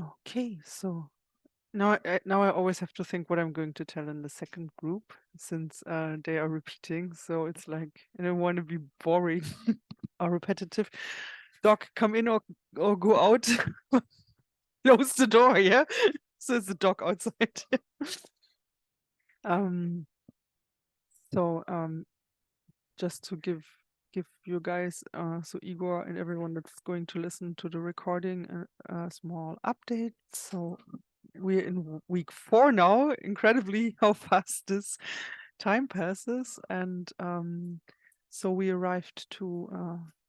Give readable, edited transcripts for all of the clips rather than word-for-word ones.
Okay, so now I always have to think what I'm going to tell in the second group since they are repeating. So it's like I don't want to be boring or repetitive. Dog, come in or go out. Close the door, yeah. So it's a dog outside. um. So just to give you guys so Igor and everyone that's going to listen to the recording a small update. So we're in week 4 now. Incredibly how fast this time passes. And so we arrived to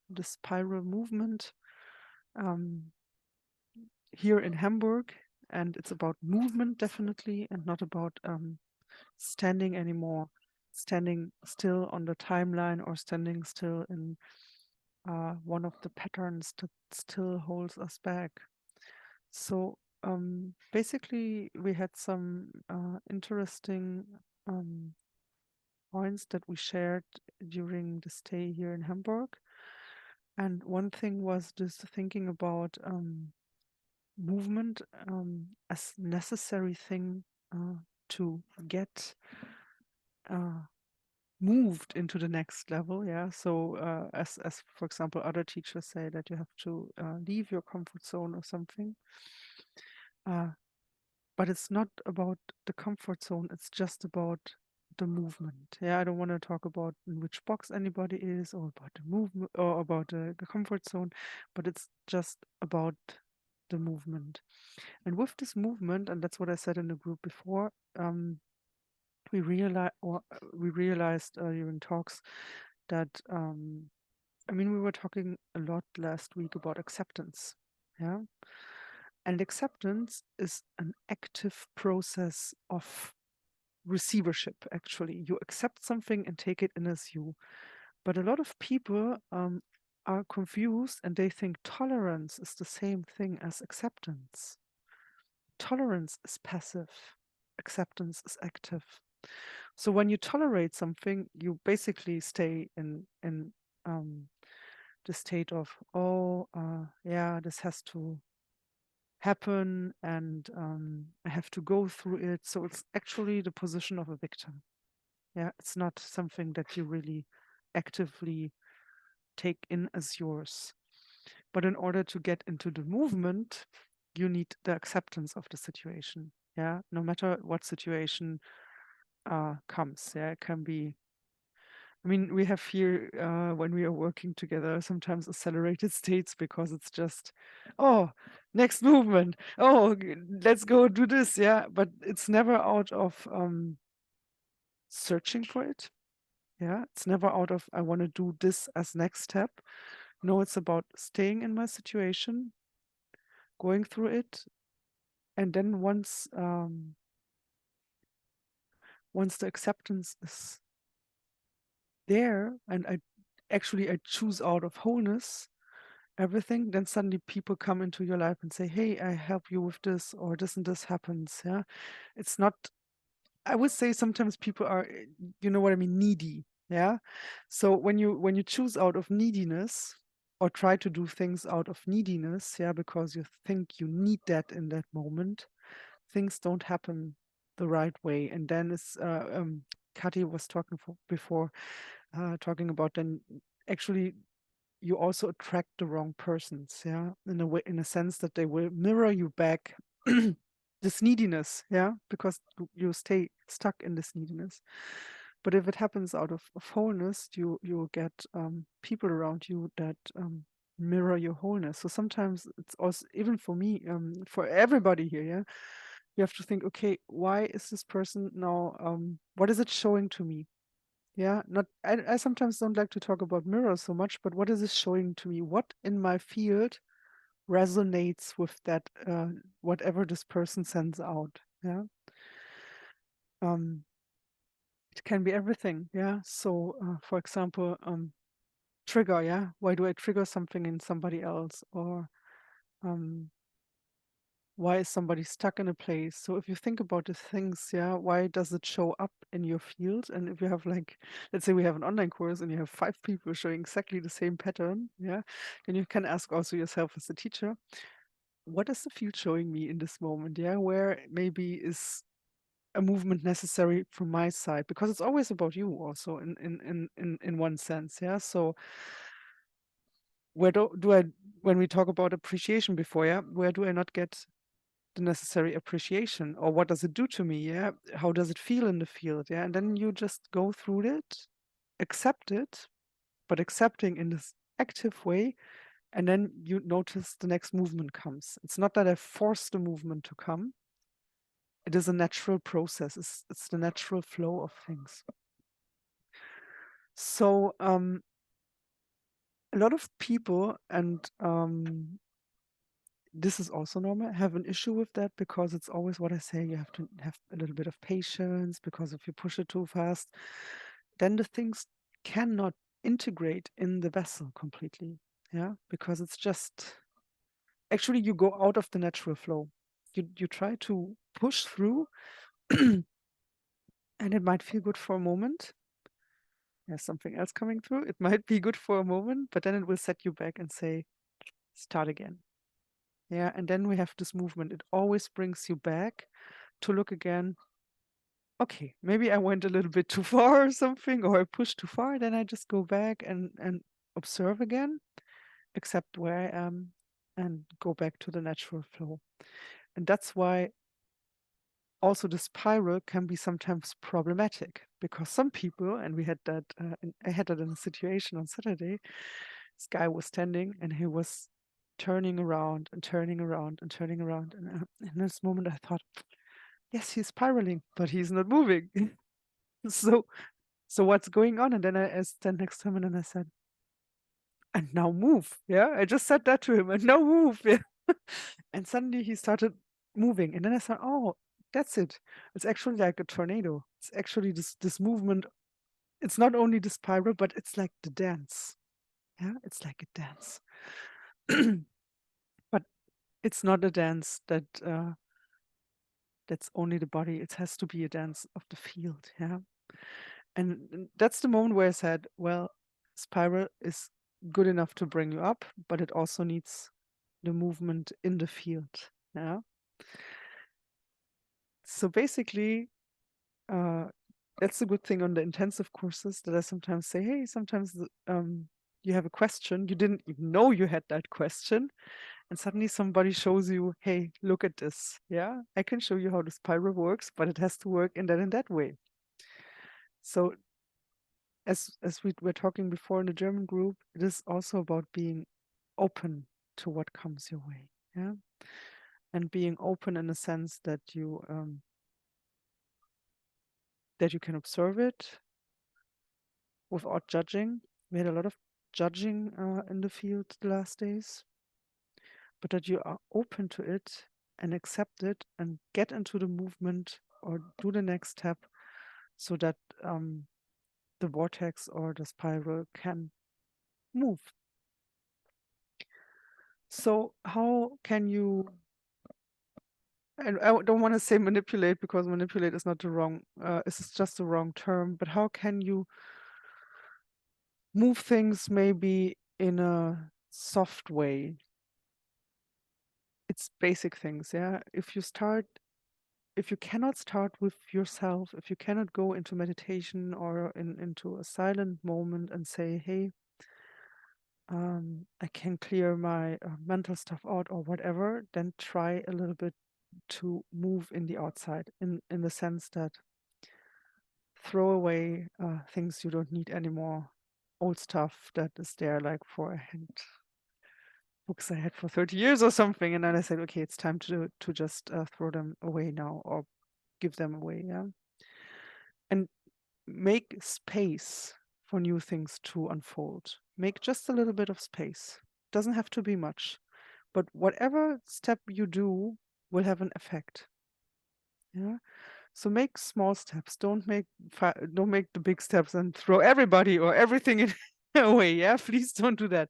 the spiral movement um, here in Hamburg. And it's about movement, definitely, and not about standing anymore, standing still on the timeline or standing still in one of the patterns that still holds us back. So basically, we had some interesting points that we shared during the stay here in Hamburg. And one thing was this thinking about movement as necessary thing to get moved into the next level. Yeah. So as for example, other teachers say that you have to leave your comfort zone or something. Uh, but it's not about the comfort zone. It's just about the movement. Yeah. I don't want to talk about in which box anybody is or about the movement or about the comfort zone, but it's just about the movement. And with this movement, and that's what I said in the group before, we realized during talks that I mean we were talking a lot last week about acceptance, yeah, and acceptance is an active process of receivership. Actually, you accept something and take it in as you. But a lot of people are confused and they think tolerance is the same thing as acceptance. Tolerance is passive, acceptance is active. So when you tolerate something, you basically stay in the state of, oh, yeah, this has to happen, and I have to go through it. So it's actually the position of a victim. Yeah, it's not something that you really actively take in as yours. But in order to get into the movement, you need the acceptance of the situation. Yeah, no matter what situation comes. Yeah, it can be. I mean, we have here when we are working together sometimes accelerated states because it's just, oh, next movement. Oh, let's go do this. Yeah, but it's never out of searching for it. Yeah, it's never out of I want to do this as next step. No, it's about staying in my situation, going through it, and then once the acceptance is there, and I choose out of wholeness everything, then suddenly people come into your life and say, hey, I help you with this, or this and this happens. Yeah, it's not, I would say sometimes people are, you know what I mean, needy. Yeah, so when you choose out of neediness or try to do things out of neediness, yeah, because you think you need that in that moment, things don't happen the right way. And then it's Kati was talking before talking about, then actually you also attract the wrong persons, yeah, in a way, in a sense that they will mirror you back this neediness, yeah, because you stay stuck in this neediness. But if it happens out of wholeness, you get people around you that mirror your wholeness. So sometimes it's also, even for me, for everybody here, yeah, you have to think, okay, why is this person now, what is it showing to me? Yeah, not I sometimes don't like to talk about mirrors so much, but what is it showing to me? What in my field resonates with that whatever this person sends out? Yeah. Um, it can be everything. Yeah. So for example, trigger, yeah. Why do I trigger something in somebody else? Or um why is somebody stuck in a place? So if you think about the things, yeah, why does it show up in your field? And if you have like, let's say we have an online course and you have 5 people showing exactly the same pattern, yeah, then you can ask also yourself as a teacher, what is the field showing me in this moment? Yeah, where maybe is a movement necessary from my side, because it's always about you also in one sense. Yeah. So where do I, when we talk about appreciation before, yeah, where do I not get the necessary appreciation, or what does it do to me? Yeah. How does it feel in the field? Yeah. And then you just go through it, accept it, but accepting in this active way. And then you notice the next movement comes. It's not that I force the movement to come. It is a natural process. It's the natural flow of things. So a lot of people, and this is also normal, have an issue with that, because it's always what I say, you have to have a little bit of patience, because if you push it too fast, then the things cannot integrate in the vessel completely. Yeah, because it's just, actually you go out of the natural flow. You try to push through, and it might feel good for a moment. There's something else coming through. It might be good for a moment, but then it will set you back and say, start again. Yeah, and then we have this movement. It always brings you back to look again. Okay, maybe I went a little bit too far or something, or I pushed too far. Then I just go back and observe again, accept where I am, and go back to the natural flow. And that's why also the spiral can be sometimes problematic, because some people, and we had that, I had that in a situation on Saturday. This guy was standing and he was turning around and turning around and turning around. And in this moment, I thought, yes, he's spiraling, but he's not moving. so, so what's going on? And then I stand next to him and then I said, and now move. Yeah, I just said that to him, and now move. Yeah. And suddenly he started moving. And then I thought, oh, that's it. It's actually like a tornado. It's actually this movement. It's not only the spiral, but it's like the dance. Yeah, it's like a dance. But it's not a dance that's only the body. It has to be a dance of the field. Yeah. And that's the moment where I said, well, spiral is good enough to bring you up, but it also needs the movement in the field. Yeah. So basically, that's a good thing on the intensive courses, that I sometimes say, hey, sometimes you have a question, you didn't even know you had that question, and suddenly somebody shows you, hey, look at this. Yeah, I can show you how the spiral works, but it has to work in that way. So as we were talking before in the German group, it is also about being open to what comes your way. Yeah. And being open in the sense that you can observe it without judging. We had a lot of judging in the field the last days, but that you are open to it and accept it and get into the movement or do the next step, so that the vortex or the spiral can move. So how can you, and I don't want to say manipulate, because manipulate is not the wrong, it's just the wrong term, but how can you move things maybe in a soft way? It's basic things, yeah. If you cannot start with yourself, if you cannot go into meditation or into a silent moment and say, hey, I can clear my mental stuff out or whatever, then try a little bit to move in the outside, in the sense that throw away things you don't need anymore, old stuff that is there, like for a hand books I had for 30 years or something. And then I said, okay, it's time to just throw them away now, or give them away. Yeah. And make space for new things to unfold. Make just a little bit of space. Doesn't have to be much, but whatever step you do will have an effect. Yeah. So make small steps. Don't make the big steps and throw everybody or everything in away. Yeah, please don't do that.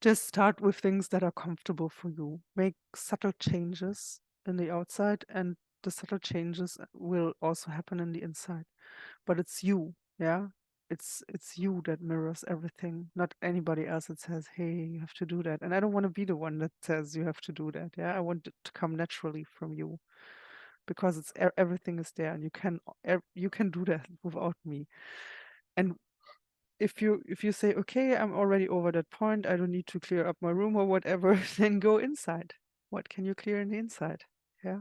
Just start with things that are comfortable for you. Make subtle changes in the outside, and the subtle changes will also happen in the inside. But it's you, yeah. it's you that mirrors everything, not anybody else that says, hey, you have to do that. And I don't want to be the one that says you have to do that. Yeah, I want it to come naturally from you, because it's everything is there, and you can do that without me. And if you say, okay, I'm already over that point, I don't need to clear up my room or whatever, then go inside. What can you clear in the inside? Yeah,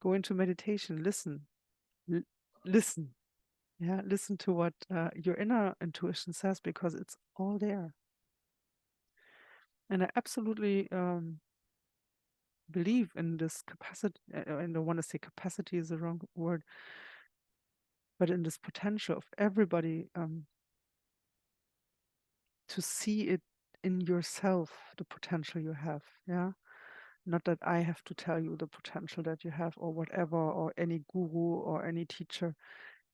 go into meditation, listen. Listen. Yeah, listen to what your inner intuition says, because it's all there. And I absolutely believe in this capacity. I don't want to say capacity is the wrong word, but in this potential of everybody to see it in yourself, the potential you have. Yeah, not that I have to tell you the potential that you have, or whatever, or any guru or any teacher.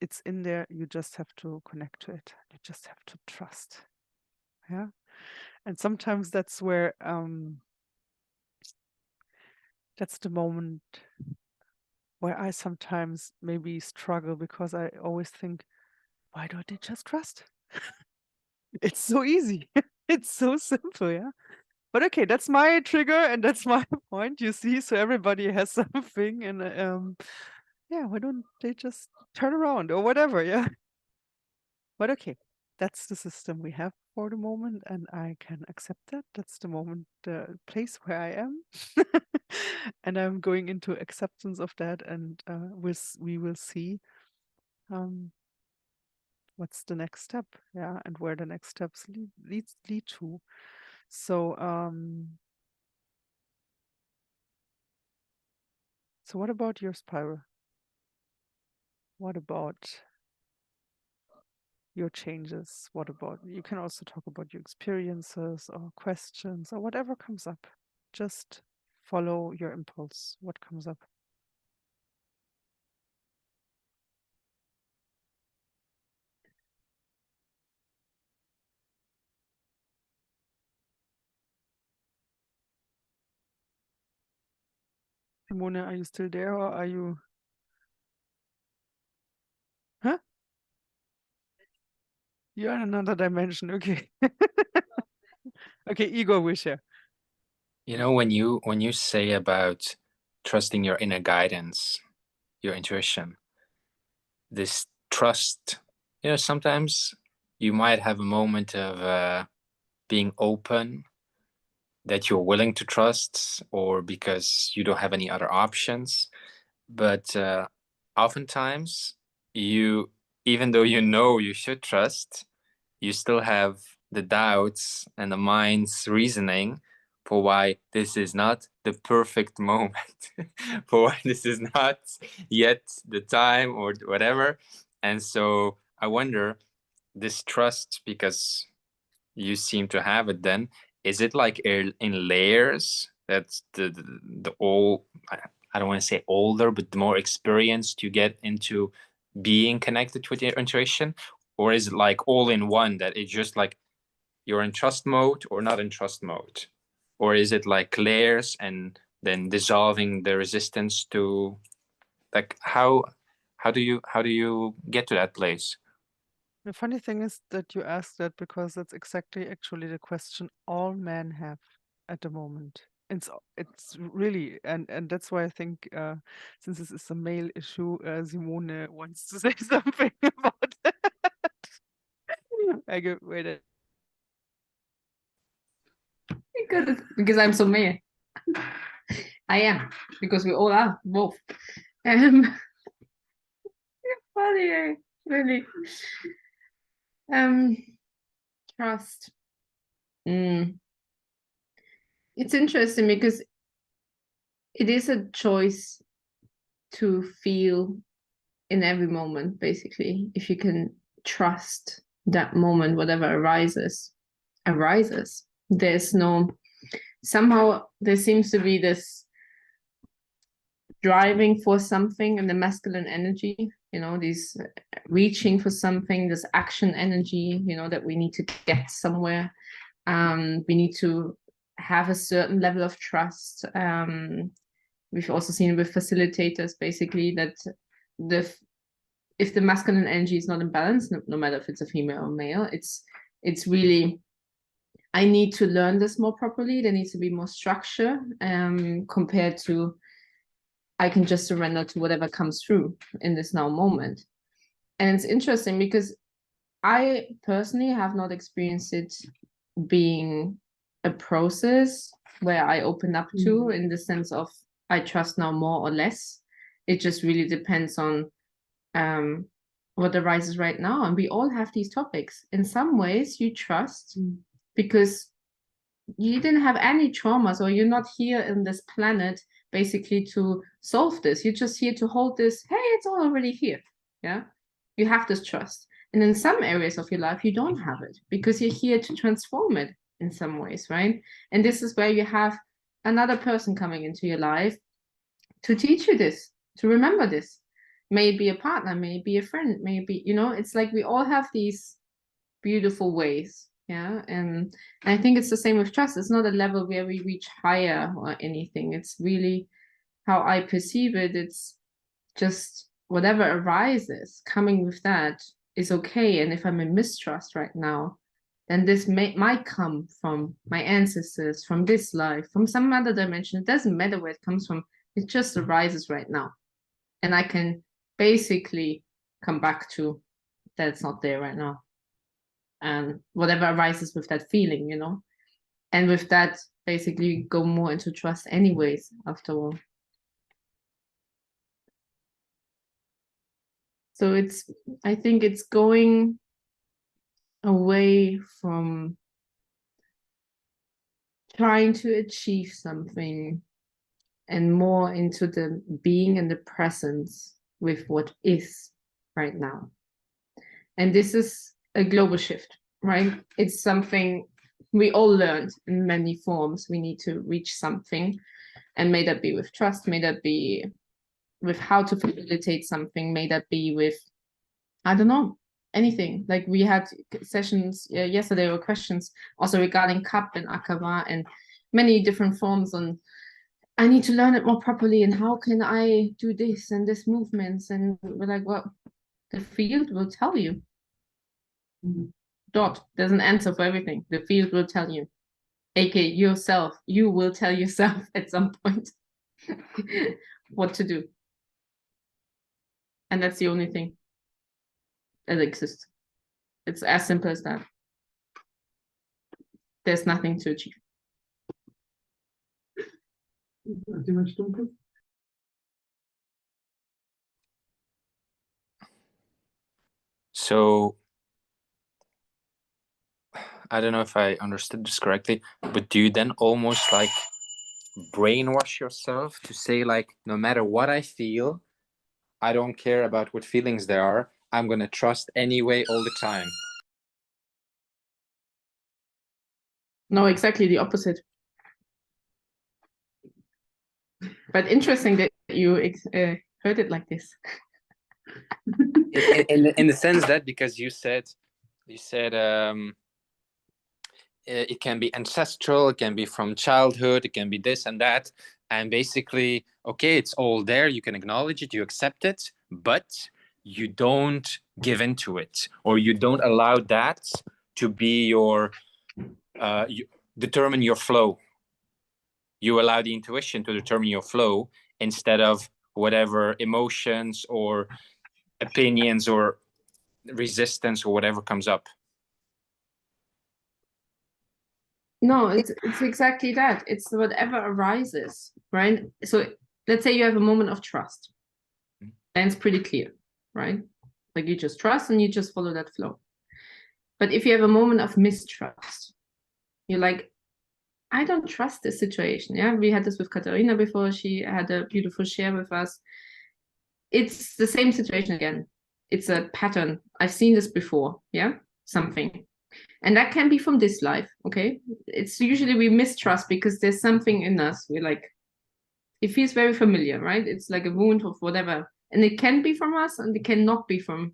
It's in there. You just have to connect to it. You just have to trust. Yeah. And sometimes that's where that's the moment where I sometimes maybe struggle, because I always think, why don't they just trust? It's so easy. It's so simple, yeah. But okay, that's my trigger and that's my point, you see. So everybody has something, and yeah, why don't they just turn around or whatever, yeah. But okay, that's the system we have for the moment, and I can accept that. That's the moment, the place where I am. And I'm going into acceptance of that, and we will see what's the next step, yeah, and where the next steps lead to. So so what about your spiral? What about your changes? What about, you can also talk about your experiences or questions or whatever comes up. Just follow your impulse, what comes up. Simone, are you still there, or are you, huh? You're in another dimension, okay. Okay, Igor will share. You know, when you say about trusting your inner guidance, your intuition, this trust, you know, sometimes you might have a moment of being open, that you're willing to trust, or because you don't have any other options. But oftentimes, you, even though you know you should trust, you still have the doubts and the mind's reasoning for why this is not the perfect moment, for why this is not yet the time or whatever. And so I wonder, this trust, because you seem to have it, then is it like in layers? That's the all, I don't want to say older, but the more experienced you get into being connected with your intuition, or is it like all in one, that it's just like you're in trust mode or not in trust mode, or is it like layers and then dissolving the resistance to, like, how do you get to that place? The funny thing is that you asked that, because that's exactly actually the question all men have at the moment. It's really, and that's why I think since this is a male issue, Simone wants to say something about that. I go, wait. Good, because I'm so male. I am, because we all are both. Funny, really. Trust. It's interesting because it is a choice to feel in every moment, basically. If you can trust that moment, whatever arises. There's no, somehow there seems to be this driving for something in the masculine energy, you know, these reaching for something, this action energy, you know, that we need to get somewhere. We need to have a certain level of trust. We've also seen with facilitators, basically, that if the masculine energy is not in balance, no matter if it's a female or male, it's really, I need to learn this more properly. There needs to be more structure compared to I can just surrender to whatever comes through in this now moment. And it's interesting because I personally have not experienced it being a process where I open up to, in the sense of I trust now more or less. It just really depends on what arises right now. And we all have these topics. In some ways, you trust because you didn't have any traumas, or you're not here in this planet basically to solve this. You're just here to hold this. Hey, it's all already here. Yeah, you have this trust. And in some areas of your life, you don't have it because you're here to transform it in some ways, right? And this is where you have another person coming into your life to teach you this, to remember this. Maybe a partner, maybe a friend, maybe, you know, it's like we all have these beautiful ways. Yeah. And I think it's the same with trust. It's not a level where we reach higher or anything. It's really how I perceive it. It's just whatever arises, coming with that is okay. And if I'm in mistrust right now, then this might come from my ancestors, from this life, from some other dimension. It doesn't matter where it comes from. It just arises right now. And I can basically come back to that it's not there right now. And whatever arises with that feeling, you know. And with that, basically go more into trust anyways, after all. So I think it's going away from trying to achieve something and more into the being and the presence with what is right now. And this is a global shift, right? It's something we all learned in many forms. We need to reach something, and may that be with trust, may that be with how to facilitate something, may that be with, I don't know, anything. Like we had sessions yesterday, or questions also regarding cup and Akawa and many different forms on, I need to learn it more properly, and how can I do this and this movements? And we're like, well, the field will tell you. There's an answer for everything. The field will tell you, aka yourself. You will tell yourself at some point what to do. And that's the only thing that exists. It's as simple as that. There's nothing to achieve. So I don't know if I understood this correctly, but do you then almost like brainwash yourself to say, like, no matter what I feel, I don't care about what feelings there are, I'm going to trust anyway all the time? No, exactly the opposite. But interesting that you heard it like this. in the sense that, because you said it can be ancestral, it can be from childhood, it can be this and that, and basically, okay, it's all there, you can acknowledge it, you accept it, but you don't give into it, or you don't allow that to be your you determine your flow. You allow the intuition to determine your flow instead of whatever emotions or opinions or resistance or whatever comes up. No, it's exactly that. It's whatever arises, right? So let's say you have a moment of trust, and it's pretty clear, right? Like you just trust and you just follow that flow. But if you have a moment of mistrust, you're like, I don't trust this situation. Yeah, we had this with Katharina before. She had a beautiful share with us. It's the same situation again. It's a pattern. I've seen this before. Yeah, something. And that can be from this life, okay? It's usually we mistrust because there's something in us. We're like, it feels very familiar, right? It's like a wound of whatever. And it can be from us and it cannot be from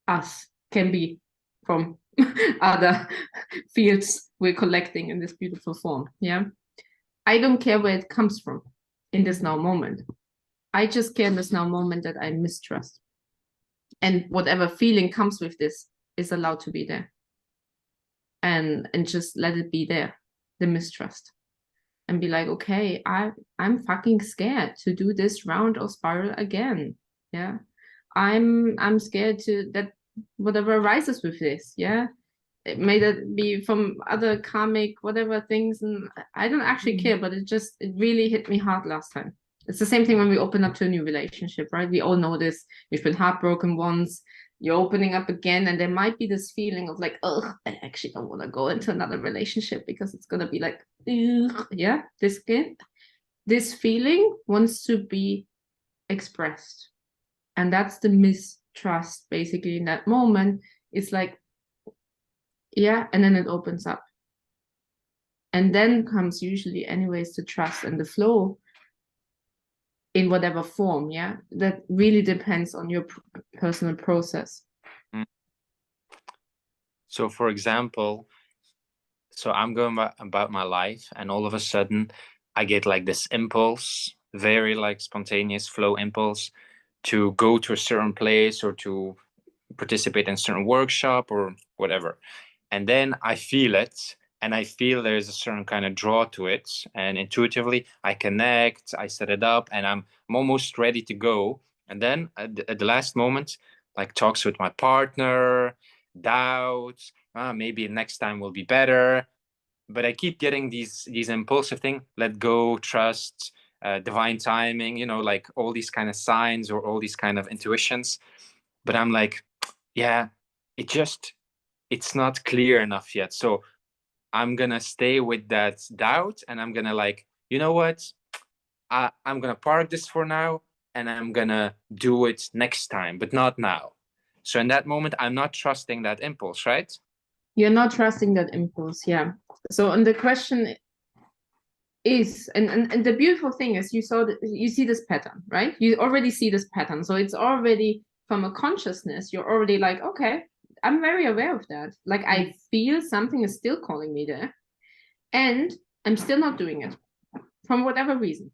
us. It can be from other fields we're collecting in this beautiful form, yeah? I don't care where it comes from in this now moment. I just care in this now moment that I mistrust. And whatever feeling comes with this is allowed to be there. And just let it be there, the mistrust. And be like, okay, I'm fucking scared to do this round or spiral again. Yeah. I'm scared to that whatever arises with this, yeah. It may that be from other karmic whatever things, and I don't actually care, but it really hit me hard last time. It's the same thing when we open up to a new relationship, right? We all know this. We've been heartbroken once. You're opening up again, and there might be this feeling of like, oh, I actually don't want to go into another relationship because it's gonna be like, yeah, this feeling wants to be expressed, and that's the mistrust basically in that moment. It's like, yeah, and then it opens up, and then comes usually anyways the trust and the flow in whatever form. Yeah, that really depends on your personal process. So for example, so I'm going about my life, and all of a sudden I get like this impulse, very like spontaneous flow impulse, to go to a certain place or to participate in a certain workshop or whatever. And then I feel it, and I feel there's a certain kind of draw to it, and intuitively I connect, I set it up, and I'm almost ready to go. And then at the last moment, like talks with my partner, doubts, maybe next time will be better. But I keep getting these impulsive things: let go, trust, divine timing, like all these kind of signs or all these kind of intuitions. But I'm like, yeah, it's not clear enough yet. So I'm gonna stay with that doubt, and I'm gonna like, you know what? I'm gonna park this for now, and I'm gonna do it next time, but not now. So in that moment, I'm not trusting that impulse, right? You're not trusting that impulse, yeah. So, and the question is, and the beautiful thing is, you see this pattern, right? You already see this pattern, so it's already from a consciousness. You're already like, okay, I'm very aware of that. Like, I feel something is still calling me there, and I'm still not doing it from whatever reason.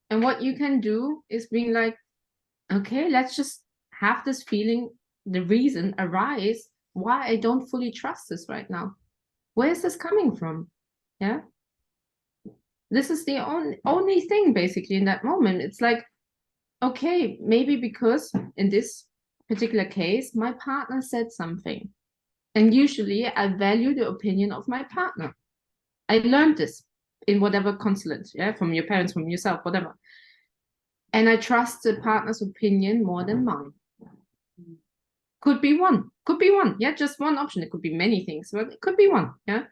And what you can do is being like, okay, let's just have this feeling, the reason arise why I don't fully trust this right now. Where is this coming from? Yeah. This is the only thing basically in that moment. It's like, okay, maybe because in this particular case, my partner said something. And usually I value the opinion of my partner. I learned this in whatever consulate, yeah, from your parents, from yourself, whatever. And I trust the partner's opinion more than mine. Could be one, yeah, just one option. It could be many things, but it could be one, yeah.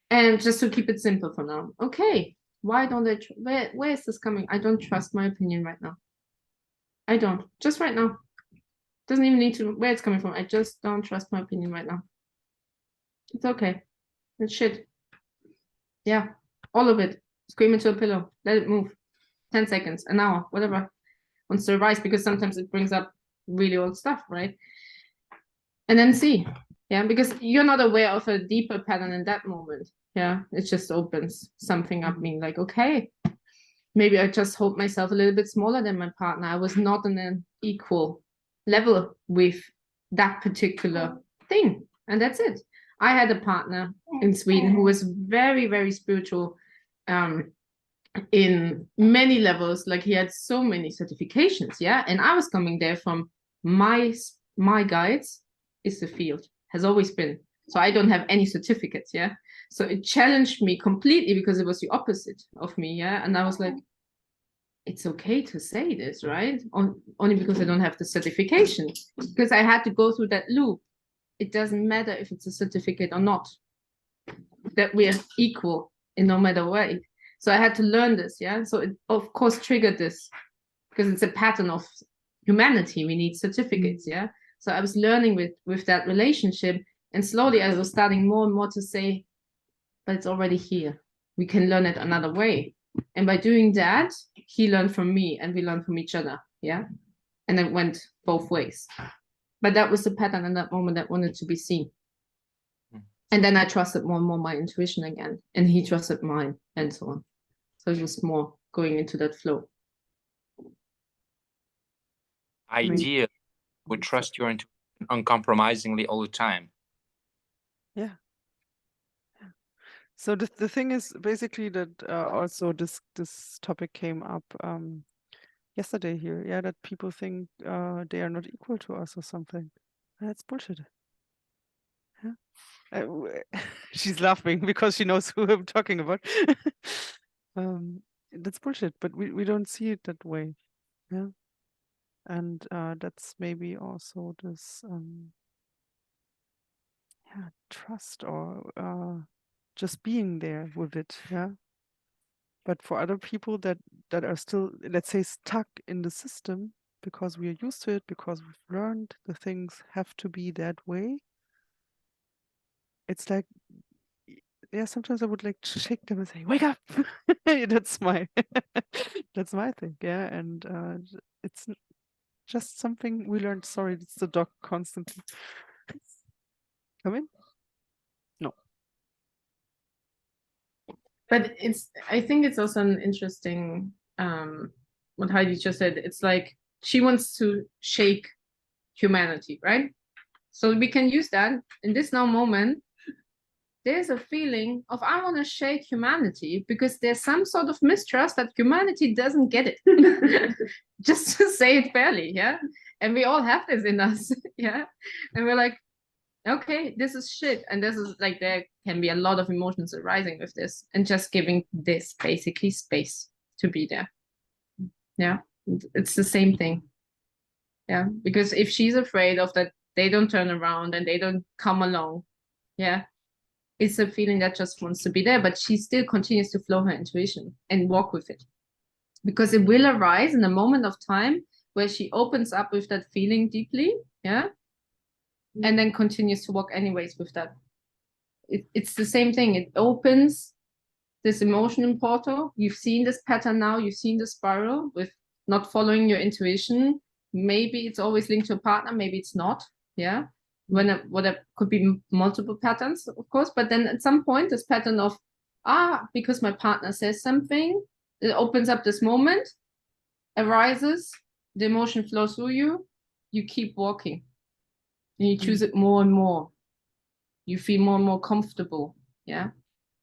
And just to keep it simple for now, okay, why don't I, where is this coming? I don't trust my opinion right now. I don't, just right now. Doesn't even need to, where it's coming from. I just don't trust my opinion right now. It's okay. It's shit. Yeah, all of it. Scream into a pillow. Let it move. 10 seconds, an hour, whatever wants to arise, because sometimes it brings up really old stuff, right? And then see, yeah, because you're not aware of a deeper pattern in that moment. Yeah, it just opens something up, being like, okay, maybe I just hold myself a little bit smaller than my partner. I was not on an equal level with that particular thing. And that's it. I had a partner in Sweden who was very, very spiritual, in many levels. Like, he had so many certifications, yeah. And I was coming there from my guides is the field, has always been. So I don't have any certificates, yeah. So it challenged me completely because it was the opposite of me, yeah. And I was like, it's okay to say this, right? Only because I don't have the certification, because I had to go through that loop. It doesn't matter if it's a certificate or not, that we're equal in no matter what. So I had to learn this, yeah. So it of course triggered this, because it's a pattern of humanity. We need certificates, yeah. So I was learning with that relationship, and slowly I was starting more and more to say, but it's already here. We can learn it another way. And by doing that, he learned from me and we learned from each other, yeah. And it went both ways. But that was the pattern in that moment that wanted to be seen. And then I trusted more and more my intuition again, and he trusted mine, and so on. So it was more going into that flow. Ideal. would trust your intuition uncompromisingly all the time. Yeah. So the thing is basically that also this topic came up yesterday here. Yeah, that people think they are not equal to us or something. That's bullshit. Yeah. She's laughing because she knows who I'm talking about. That's bullshit, but we don't see it that way. Yeah. And that's maybe also this yeah, trust or just being there with it. Yeah. But for other people that are still, let's say, stuck in the system because we are used to it, because we've learned the things have to be that way, it's like, yeah, sometimes I would like to shake them and say, "Wake up!" That's my that's my thing, yeah. And it's just something we learned. Sorry, it's the dog constantly. Come in. No. But I think it's also an interesting what Heidi just said. It's like she wants to shake humanity, right? So we can use that in this now moment. There's a feeling of I want to shake humanity because there's some sort of mistrust that humanity doesn't get it. Just to say it fairly, yeah. And we all have this in us, yeah. And we're like, okay, this is shit. And this is like, there can be a lot of emotions arising with this, and just giving this basically space to be there. Yeah, it's the same thing. Yeah, because if she's afraid of that, they don't turn around and they don't come along. Yeah, it's a feeling that just wants to be there, but she still continues to flow her intuition and walk with it, because it will arise in a moment of time where she opens up with that feeling deeply. Yeah, and then continues to walk anyways with that. It's the same thing. It opens this emotional portal. You've seen this pattern now. You've seen the spiral with not following your intuition. Maybe it's always linked to a partner. Maybe it's not. Yeah. What could be multiple patterns, of course. But then at some point, this pattern of, because my partner says something, it opens up this moment, arises, the emotion flows through you, you keep walking. And you choose it more and more. You feel more and more comfortable. Yeah.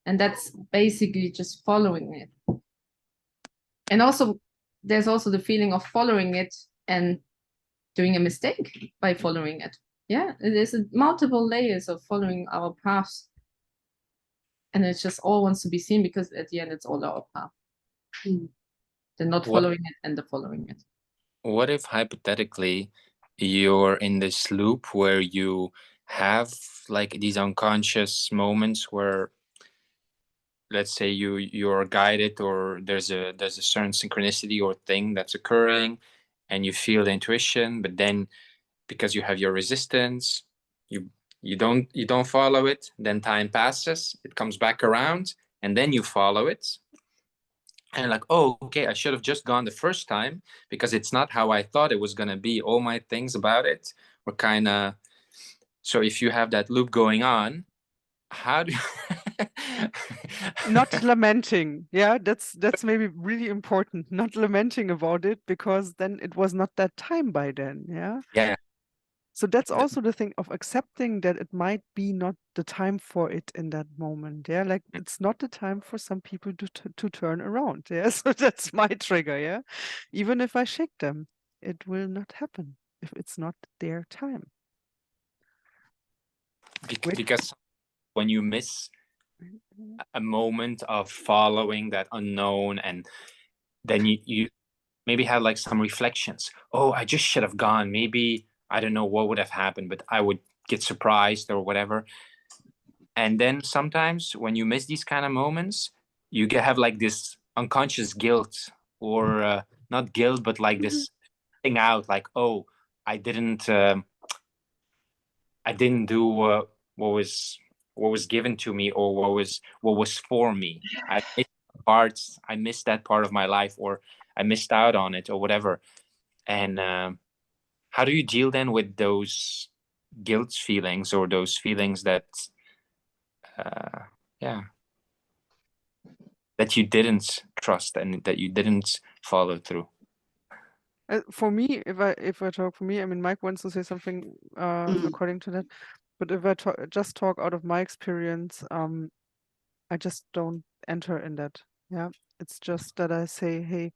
And that's basically just following it. And also, there's also the feeling of following it and doing a mistake by following it. Yeah, there's multiple layers of following our paths. And it just all wants to be seen, because at the end, it's all our path. The not following it and the following it. What if hypothetically you're in this loop where you have like these unconscious moments where, let's say, you're guided, or there's a certain synchronicity or thing that's occurring, and you feel the intuition, but then because you have your resistance, you don't follow it. Then time passes, it comes back around, and then you follow it. And like, oh, okay, I should have just gone the first time because it's not how I thought it was going to be. All my things about it were kind of... So if you have that loop going on, how do Not lamenting. Yeah, that's maybe really important. Not lamenting about it, because then it was not that time by then. Yeah. Yeah. So that's also the thing of accepting that it might be not the time for it in that moment. Yeah, like it's not the time for some people to turn around. Yeah, so that's my trigger. Yeah, even if I shake them, it will not happen if it's not their time. Because when you miss a moment of following that unknown, and then you maybe have like some reflections. Oh, I just should have gone. Maybe, I don't know what would have happened, but I would get surprised or whatever. And then sometimes when you miss these kind of moments, you have like this unconscious guilt, or not guilt, but like this thing out, like, oh, I didn't do what was given to me, or what was for me. I missed that part of my life, or I missed out on it, or whatever. And how do you deal then with those guilt feelings, or those feelings that that you didn't trust and that you didn't follow through? For me, if I talk for me, I mean, Mike wants to say something according to that, but if I just talk out of my experience, I just don't enter in that. Yeah, it's just that I say, hey,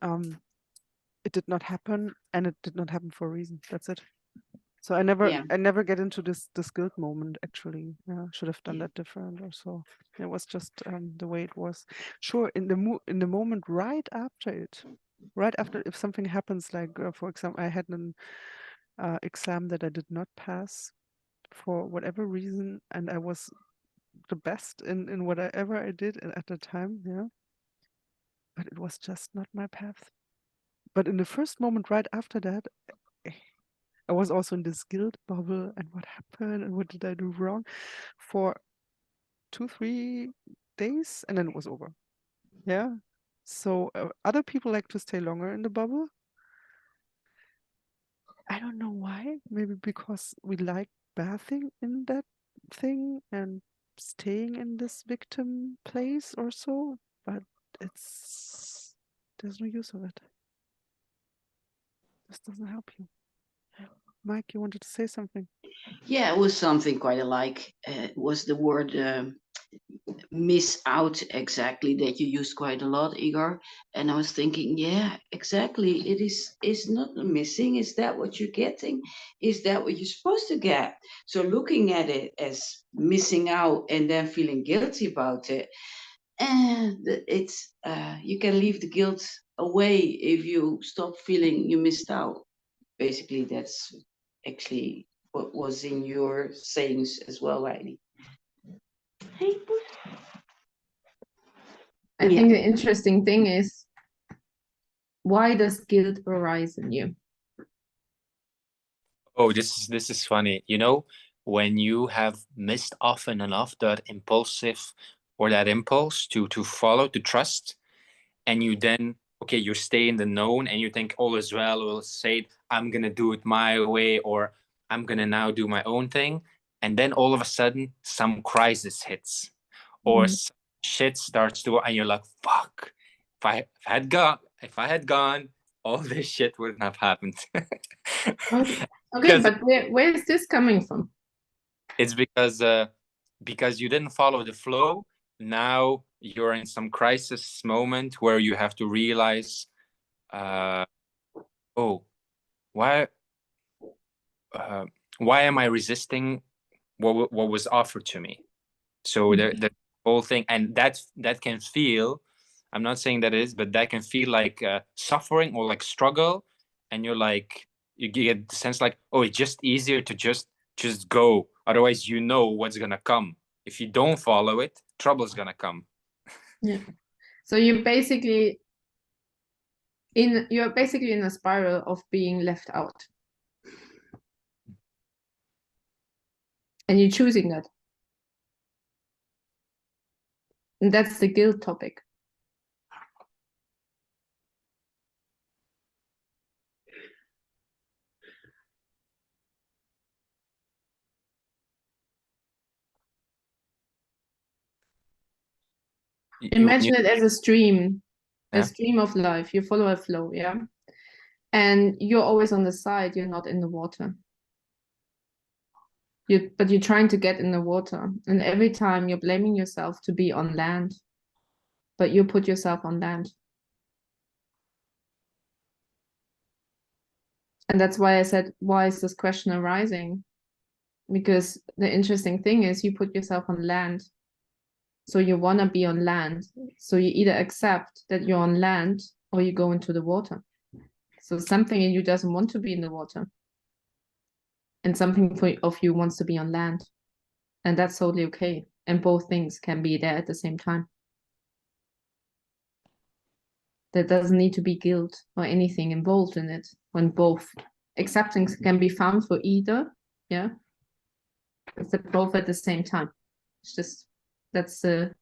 it did not happen, and it did not happen for a reason. That's it. So I never get into this guilt moment. Actually, yeah, should have done that different or so. It was just the way it was. Sure, in the moment right after it, right after if something happens, like for example, I had an exam that I did not pass for whatever reason, and I was the best in whatever I did at the time. Yeah, but it was just not my path. But in the first moment right after that, I was also in this guilt bubble, and what happened and what did I do wrong for 2-3 days, and then it was over. Yeah. So other people like to stay longer in the bubble. I don't know why. Maybe because we like bathing in that thing and staying in this victim place or so, but there's no use of it. This doesn't help you. Mike, you wanted to say something? Yeah, it was something quite alike. It was the word miss out, exactly, that you used quite a lot, Igor. And I was thinking, yeah, exactly. It's not a missing. Is that what you're getting? Is that what you're supposed to get? So looking at it as missing out and then feeling guilty about it, and it's you can leave the guilt away if you stop feeling you missed out. Basically, that's actually what was in your sayings as well, Heidi. I think the interesting thing is, why does guilt arise in you? Oh, this is funny. You know, when you have missed often enough that impulsive or that impulse to follow, to trust, and you then, okay, you stay in the known and you think all is well, we'll say, I'm gonna do it my way, or I'm gonna now do my own thing. And then all of a sudden some crisis hits, or shit starts to, and you're like, fuck, if I had gone, all this shit wouldn't have happened. Okay, but where is this coming from? It's because you didn't follow the flow. Now you're in some crisis moment where you have to realize, oh, why am I resisting what was offered to me? So the whole thing, and that can feel, I'm not saying that it is, but that can feel like suffering or like struggle, and you're like, you get the sense like, oh, it's just easier to just go. Otherwise, you know what's gonna come. If you don't follow it, trouble's gonna come. Yeah. So you're basically in a spiral of being left out. And you're choosing that. And that's the guilt topic. Imagine it as a stream, a stream of life. You follow a flow, yeah? And you're always on the side, you're not in the water. But you're trying to get in the water. And every time you're blaming yourself to be on land, but you put yourself on land. And that's why I said, why is this question arising? Because the interesting thing is you put yourself on land. So you want to be on land. So you either accept that you're on land or you go into the water. So something in you doesn't want to be in the water. And something of you wants to be on land. And that's totally okay. And both things can be there at the same time. There doesn't need to be guilt or anything involved in it when both acceptance can be found for either. Yeah. It's both at the same time. It's just, that's the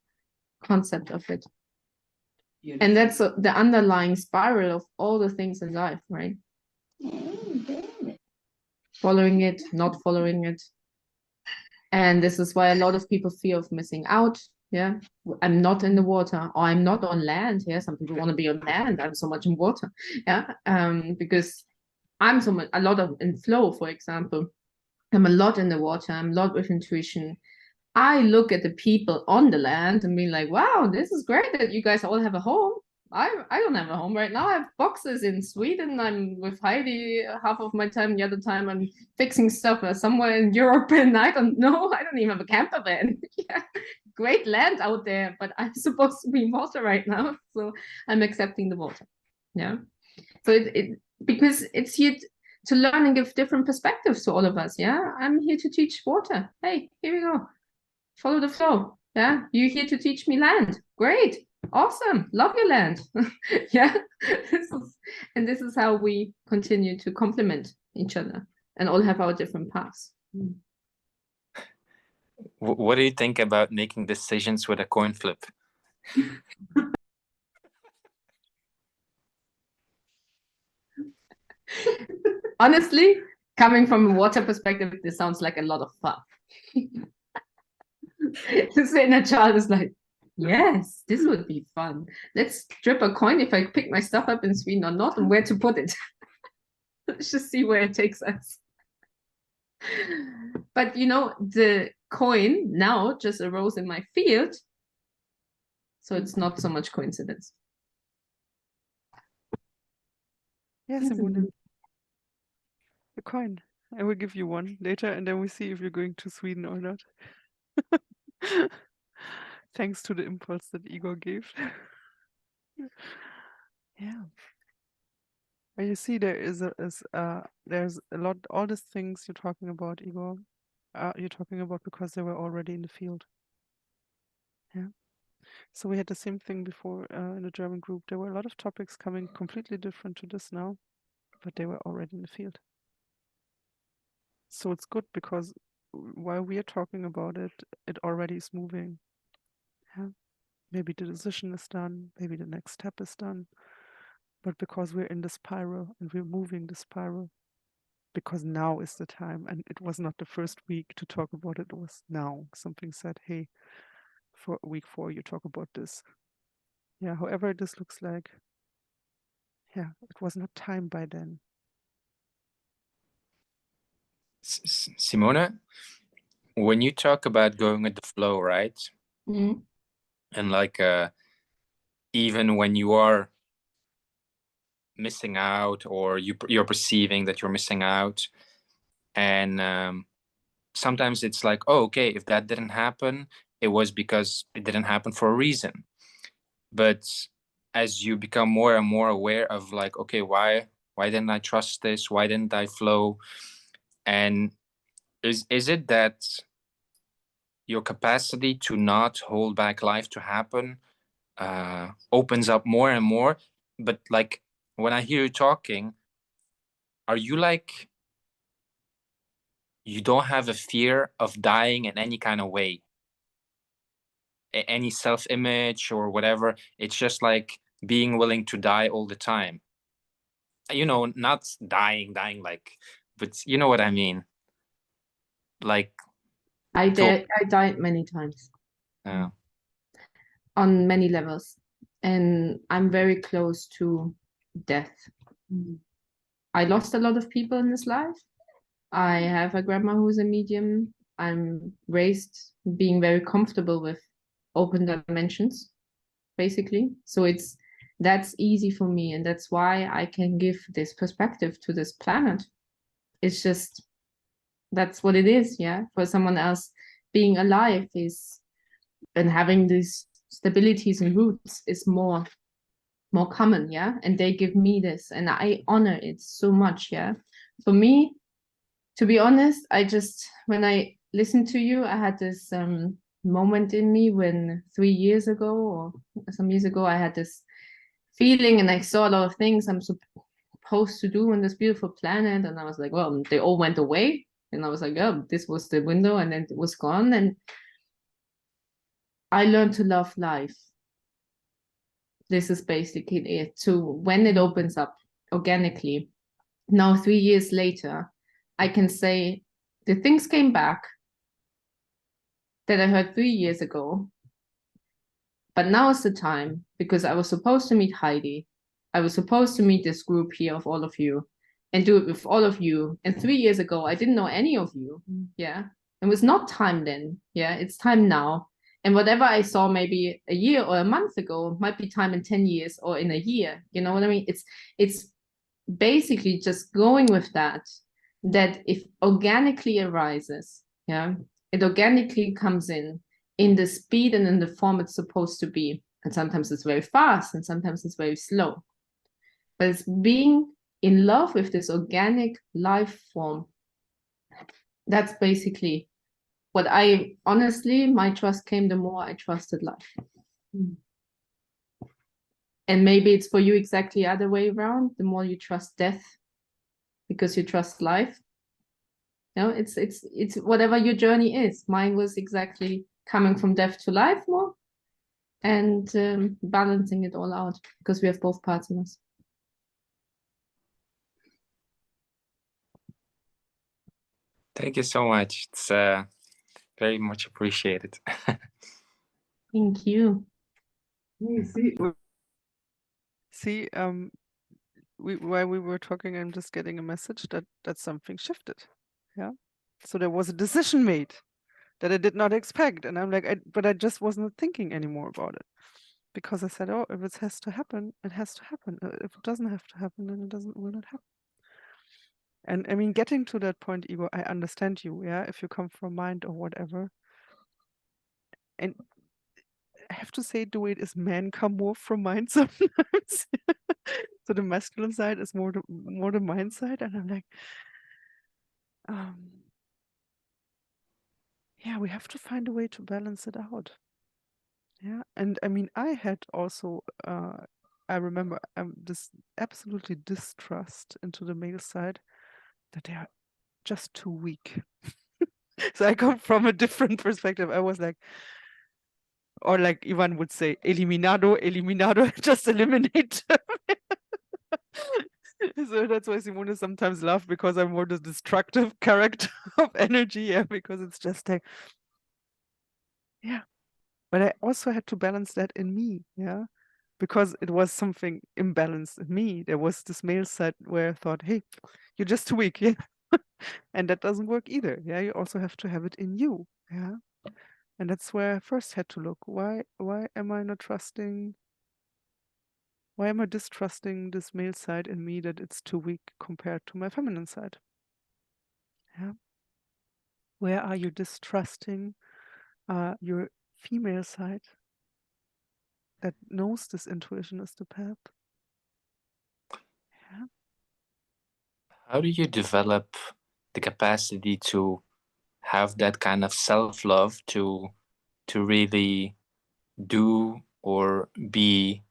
concept of it. And that's the underlying spiral of all the things in life, right? Following it, not following it. And this is why a lot of people fear of missing out. Yeah, I'm not in the water, or I'm not on land. Yeah, some people want to be on land. I'm so much in water. Yeah, because I'm so much, a lot of in flow, for example. I'm a lot in the water. I'm a lot with intuition. I look at the people on the land and be like, wow, this is great that you guys all have a home. I don't have a home right now. I have boxes in Sweden. I'm with Heidi half of my time. The other time I'm fixing stuff somewhere in Europe, and I don't know. I don't even have a camper van. Yeah, great land out there, but I'm supposed to be in water right now, so I'm accepting the water. Yeah, so because it's here to learn and give different perspectives to all of us. Yeah, I'm here to teach water. Hey, here we go. Follow the flow. Yeah, you're here to teach me land. Great, awesome, love your land. Yeah, this is how we continue to complement each other and all have our different paths. What do you think about making decisions with a coin flip? Honestly, coming from a water perspective, this sounds like a lot of fun. This inner child is like, yes, this would be fun. Let's strip a coin if I pick my stuff up in Sweden or not, and where to put it. Let's just see where it takes us. But you know, the coin now just arose in my field, so it's not so much coincidence. Yes, Simone. A coin. I will give you one later, and then we see if you're going to Sweden or not. Thanks to the impulse that Igor gave. Yeah. And you see, there's a lot. All these things you're talking about, Igor, you're talking about because they were already in the field. Yeah. So we had the same thing before in the German group. There were a lot of topics coming completely different to this now, but they were already in the field. So it's good because while we are talking about it, it already is moving. Yeah. Maybe the decision is done, maybe the next step is done. But because we're in the spiral and we're moving the spiral, because now is the time. And it was not the first week to talk about it, it was now. Something said, hey, for week 4, you talk about this. Yeah, however this looks like, yeah, it was not time by then. Simona, when you talk about going with the flow, right? Mm-hmm. And like even when you are missing out, or you're perceiving that you're missing out, and sometimes it's like, oh, okay, if that didn't happen, it was because it didn't happen for a reason. But as you become more and more aware of like, okay, why didn't I trust this? Why didn't I flow? And is it that your capacity to not hold back life to happen opens up more and more? But like when I hear you talking, are you like, you don't have a fear of dying in any kind of way, any self-image or whatever? It's just like being willing to die all the time, you know, not dying like, but you know what I mean, like I died many times. On many levels, and I'm very close to death. I lost a lot of people in this life. I have a grandma who's a medium. I'm raised being very comfortable with open dimensions, basically. So that's easy for me, and that's why I can give this perspective to this planet. It's just, that's what it is. Yeah, for someone else, being alive is, and having these stabilities and roots is more common. Yeah, and they give me this, and I honor it so much. Yeah, for me, to be honest, I just, when I listened to you, I had this moment in me when 3 years ago or some years ago, I had this feeling and I saw a lot of things I'm supposed to do on this beautiful planet, and I was like, well, they all went away, and I was like, oh, this was the window, and then it was gone, and I learned to love life. This is basically it. So when it opens up organically, now 3 years later, I can say the things came back that I heard 3 years ago, But now is the time, because I was supposed to meet Heidi. I was supposed to meet this group here of all of you and do it with all of you. And 3 years ago, I didn't know any of you. Yeah. It was not time then. Yeah. It's time now. And whatever I saw maybe a year or a month ago might be time in 10 years or in a year. You know what I mean? It's basically just going with that if organically arises, yeah, it organically comes in the speed and in the form it's supposed to be. And sometimes it's very fast and sometimes it's very slow. But it's being in love with this organic life form. That's basically what my trust came the more I trusted life. And maybe it's for you exactly the other way around. The more you trust death because you trust life. You know, it's whatever your journey is. Mine was exactly coming from death to life more and balancing it all out because we have both parts in us. Thank you so much. It's very much appreciated. Thank you. See, while we were talking, I'm just getting a message that something shifted. Yeah. So there was a decision made that I did not expect. And I'm like, but I just wasn't thinking anymore about it. Because I said, oh, if it has to happen, it has to happen. If it doesn't have to happen, then will not happen. And I mean, getting to that point, Igor, I understand you, yeah, if you come from mind or whatever. And I have to say, the way it is, men come more from mind sometimes. So the masculine side is more the mind side. And I'm like, yeah, we have to find a way to balance it out. Yeah. And I mean, I had also, I remember this absolutely distrust into the male side that they are just too weak. So I come from a different perspective. I was like, or like Ivan would say, eliminado, just eliminate them. So that's why Simone sometimes laughs, because I'm more the destructive character of energy. Yeah, because it's just like, yeah. But I also had to balance that in me. Yeah. Because it was something imbalanced in me. There was this male side where I thought, hey, you're just too weak. Yeah. And that doesn't work either. Yeah. You also have to have it in you. Yeah. And that's where I first had to look. Why am I not trusting? Why am I distrusting this male side in me, that it's too weak compared to my feminine side? Yeah. Where are you distrusting your female side that knows this intuition is the path? Yeah. How do you develop the capacity to have that kind of self-love to really do or be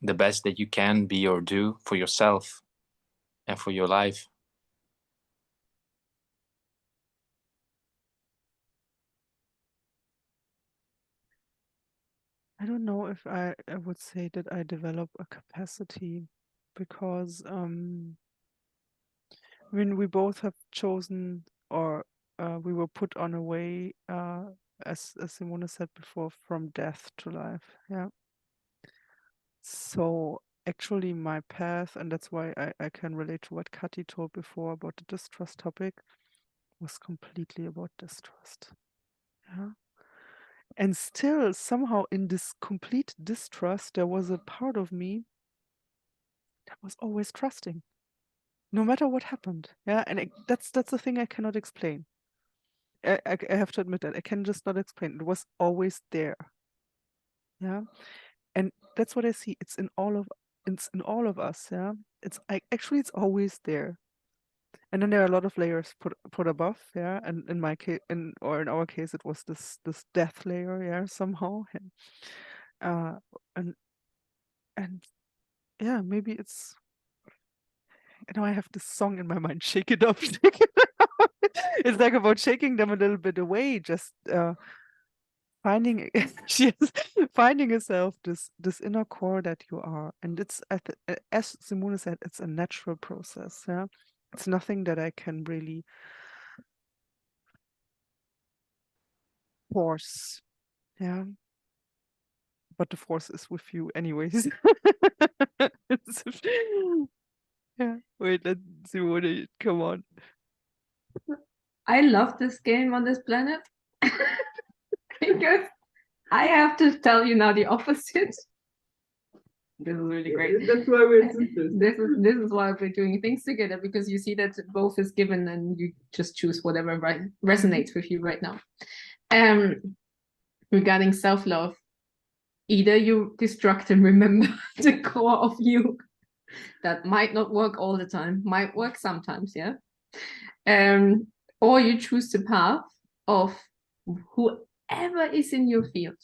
the best that you can be or do for yourself and for your life? I don't know if I would say that I develop a capacity, because I mean, we both have chosen, or we were put on a way, as Simone said before, from death to life. Yeah. So actually my path, and that's why I can relate to what Kati told before about the distrust topic, was completely about distrust. Yeah. And still, somehow, in this complete distrust, there was a part of me that was always trusting, no matter what happened. Yeah, and that's the thing I cannot explain. I have to admit that I can just not explain. It was always there. Yeah, and that's what I see. It's in all of us. Yeah, actually it's always there. And then there are a lot of layers put above. Yeah, and in my case, in our case, it was this death layer. Yeah, somehow. And and yeah, maybe it's, I have this song in my mind, shake it up, shake it up. It's like about shaking them a little bit away, just finding finding yourself, this inner core that you are. And it's, as Simone said, it's a natural process. Yeah, it's nothing that I can really force. Yeah, but the force is with you anyways. Yeah, wait, let's see what it come on. I love this game on this planet because I have to tell you now the opposite. This is really great. That's why we're sisters. This is why we're doing things together, because you see that both is given and you just choose whatever resonates with you right now. Regarding self-love, either you destruct and remember the core of you. That might not work all the time, might work sometimes, yeah. Or you choose the path of whoever is in your field.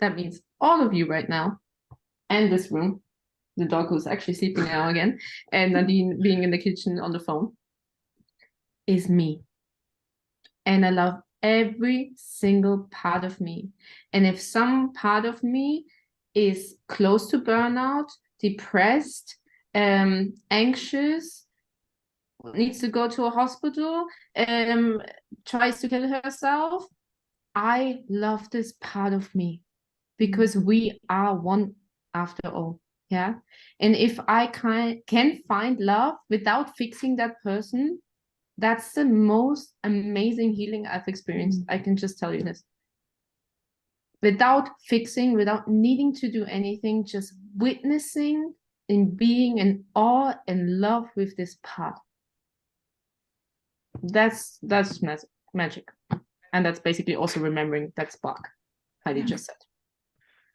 That means all of you right now, and this room, the dog who's actually sleeping now again, and Nadine being in the kitchen on the phone, is me. And I love every single part of me. And if some part of me is close to burnout, depressed, anxious, needs to go to a hospital, tries to kill herself, I love this part of me, because we are one after all. Yeah. And if I can find love without fixing that person, that's the most amazing healing I've experienced. I can just tell you this. Without fixing, without needing to do anything, just witnessing and being in awe and love with this part. That's magic. And that's basically also remembering that spark Heidi just said.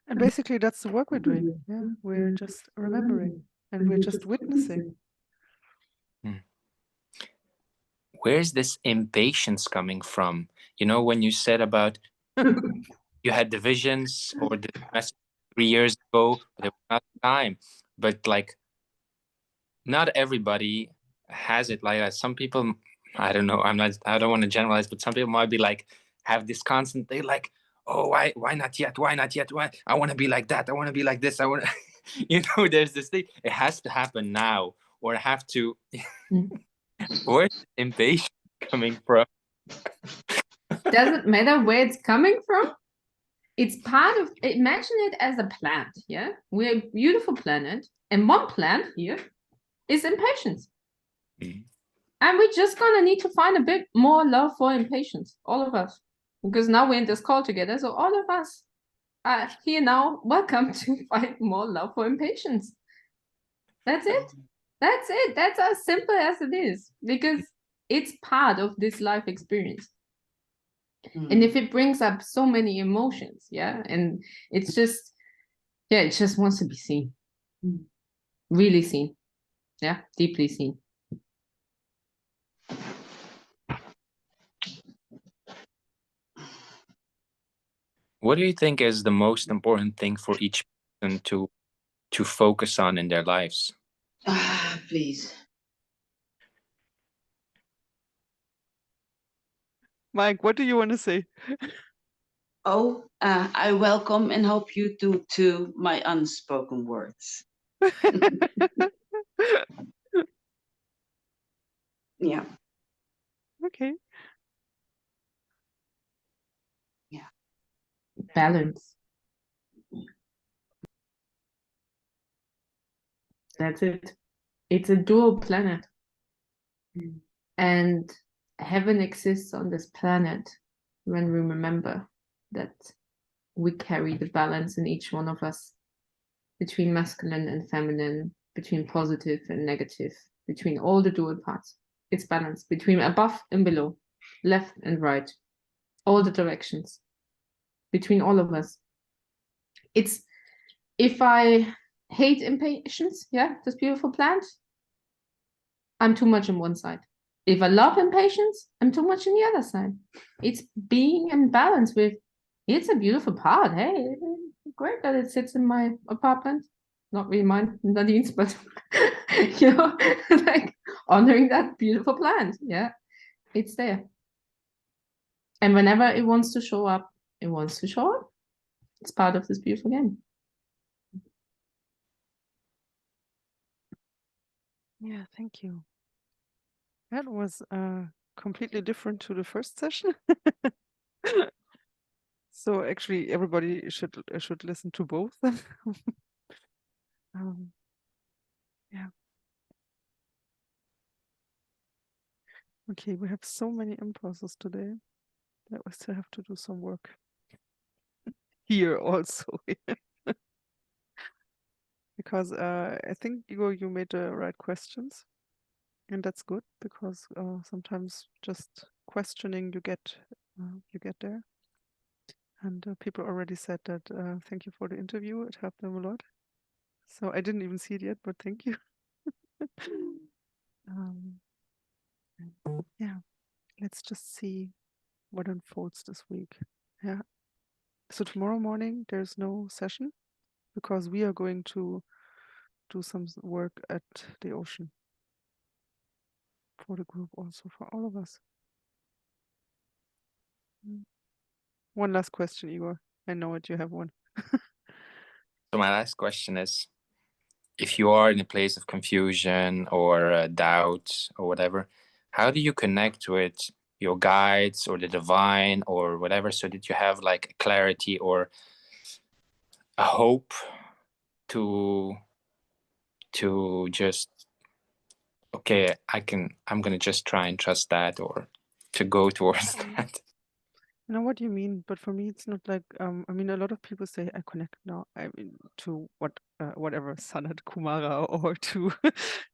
And basically that's the work we're doing. Yeah, we're just remembering and we're just witnessing. Where's this impatience coming from? You know, when you said about you had the visions or the message 3 years ago, there was not time. But like, not everybody has it like that. Some people, I don't know, I don't want to generalize, but some people might be like, have this constant, they like, oh, why not yet? Why not yet? Why? I want to be like that. I want to be like this. I want to, you know, there's this thing. It has to happen now, or I have to, where's impatience coming from? Doesn't matter where it's coming from. It's part of, imagine it as a plant, yeah? We're a beautiful planet, and one plant here is impatience. And we're just gonna need to find a bit more love for impatience, all of us. Because now we're in this call together, so all of us are here now. Welcome to find more love for impatience. That's it. That's it. That's as simple as it is, because it's part of this life experience. And if it brings up so many emotions, yeah, and it's just, yeah, it just wants to be seen, really seen, yeah, deeply seen. What do you think is the most important thing for each person to focus on in their lives? Please. Mike, what do you want to say? Oh, I welcome and hope you do too my unspoken words. Yeah. Okay. Yeah. Balance. That's it. It's a dual planet. And heaven exists on this planet when we remember that we carry the balance in each one of us, between masculine and feminine, between positive and negative, between all the dual parts. It's balance between above and below, left and right, all the directions, between all of us. It's, if I hate impatience, yeah, this beautiful plant, I'm too much on one side. If I love impatience, I'm too much on the other side. It's being in balance with, it's a beautiful part. Hey, great that it sits in my apartment. Not really mine, Nadine's, but you know, like honoring that beautiful plant. Yeah, it's there. And whenever it wants to show up, it wants to show up. It's part of this beautiful game. Yeah, thank you. That was completely different to the first session. So actually, everybody should listen to both. Yeah. Okay, we have so many impulses today that we still have to do some work here also. Because I think, Igor, you made the right questions, and that's good because sometimes just questioning you get there. And people already said that thank you for the interview. It helped them a lot. So I didn't even see it yet, but thank you. Yeah, let's just see what unfolds this week. Yeah. So tomorrow morning there's no session because we are going to do some work at the ocean for the group, also for all of us. One last question, Igor. I know it. You have one. So my last question is, if you are in a place of confusion or doubt or whatever, how do you connect with your guides or the divine or whatever, so that you have like clarity or a hope to just, okay, I'm gonna just try and trust that, or to go towards that? I know what you mean, but for me, it's not like I mean, a lot of people say I connect now. I mean, to whatever Sanat Kumara or to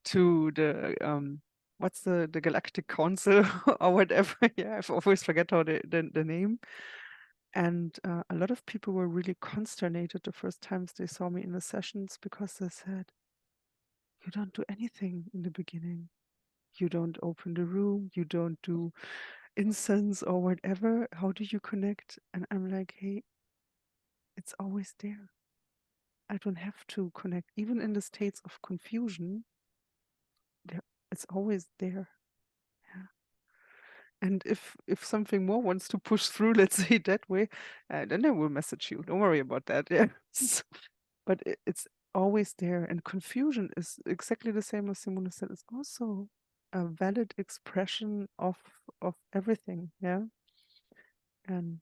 to the what's the Galactic Council or whatever. Yeah, I always forget how the name. And a lot of people were really consternated the first times they saw me in the sessions because they said, "You don't do anything in the beginning. You don't open the room. You don't do incense or whatever. How do you connect?" And I'm like, hey, it's always there. I don't have to connect. Even in the states of confusion, it's always there. Yeah. And if something more wants to push through, let's say it that way, then I will message you. Don't worry about that. Yeah. But it's always there. And confusion is exactly the same as Simone said. It's also a valid expression of everything. Yeah. And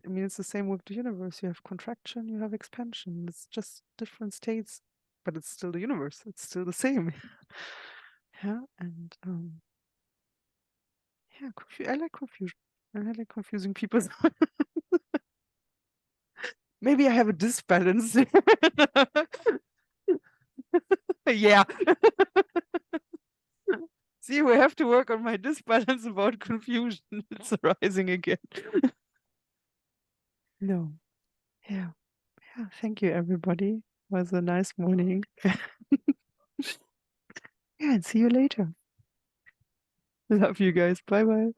I mean, it's the same with the universe. You have contraction, you have expansion. It's just different states, but it's still the universe. It's still the same. Yeah, and yeah, I like confusion. I like confusing people. Maybe I have a disbalance. Yeah. See, we have to work on my disbalance about confusion. It's arising again. No. Yeah. Yeah. Thank you, everybody. It was a nice morning. Yeah, and see you later. Love you guys. Bye bye.